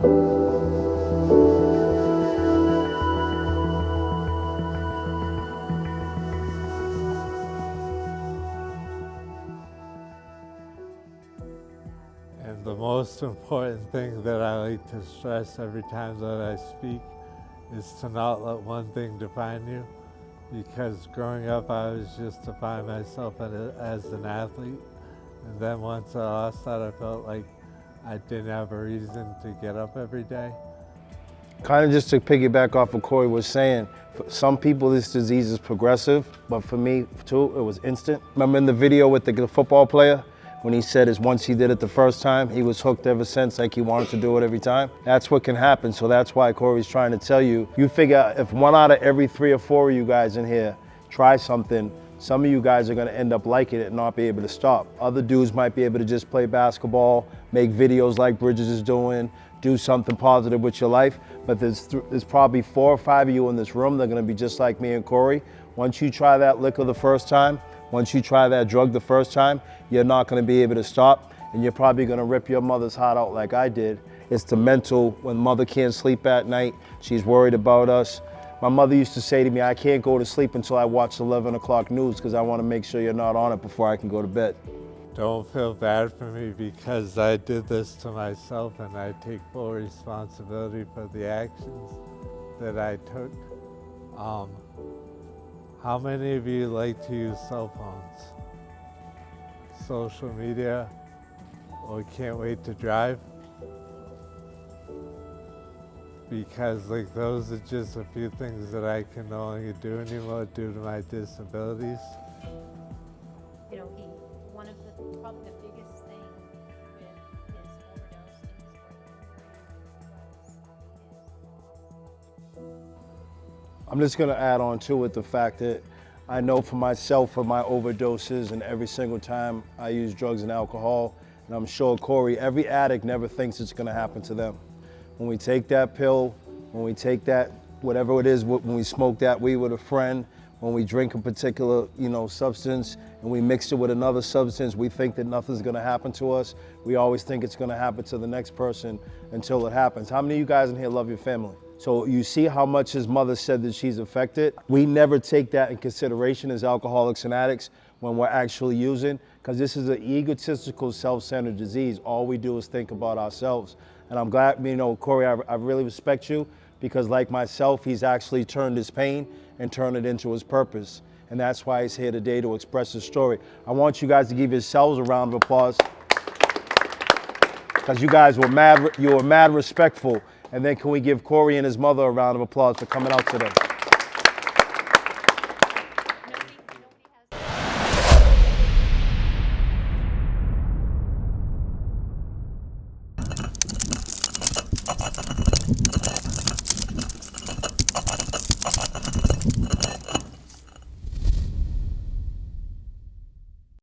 And the most important thing that I like to stress every time that I speak is to not let one thing define you. Because growing up, I was just defining myself as an athlete. And then once I lost that, I felt like I didn't have a reason to get up every day. Kind of just to piggyback off what Cory was saying, for some people this disease is progressive, but for me too, it was instant. Remember in the video with the football player? When he said is once he did it the first time, he was hooked ever since, like he wanted to do it every time. That's what can happen, so that's why Cory's trying to tell you, you figure if 1 out of every 3 or 4 of you guys in here try something, some of you guys are gonna end up liking it and not be able to stop. Other dudes might be able to just play basketball, make videos like Bridges is doing, do something positive with your life, but there's probably 4 or 5 of you in this room that are gonna be just like me and Cory. Once you try that liquor the first time, once you try that drug the first time, you're not gonna be able to stop, and you're probably gonna rip your mother's heart out like I did. It's the mental, when mother can't sleep at night, she's worried about us. My mother used to say to me, I can't go to sleep until I watch 11 o'clock news because I wanna make sure you're not on it before I can go to bed. Don't feel bad for me because I did this to myself and I take full responsibility for the actions that I took. How many of you like to use cell phones? Social media, or can't wait to drive? Because like those are just a few things that I can no longer do anymore due to my disabilities. You know, one of the, probably the biggest thing with his overdose and his I'm just gonna add on to it the fact that I know for myself for my overdoses and every single time I use drugs and alcohol, and I'm sure Cory, every addict never thinks it's gonna happen to them. When we take that pill, when we take that, whatever it is, when we smoke that weed with a friend, when we drink a particular, substance and we mix it with another substance, we think that nothing's gonna happen to us. We always think it's gonna happen to the next person until it happens. How many of you guys in here love your family? So you see how much his mother said that she's affected. We never take that in consideration as alcoholics and addicts when we're actually using, because this is an egotistical, self-centered disease. All we do is think about ourselves. And I'm glad, Cory, I really respect you because like myself, he's actually turned his pain and turned it into his purpose. And that's why he's here today to express his story. I want you guys to give yourselves a round of applause because you guys were mad respectful. And then can we give Cory and his mother a round of applause for coming out today?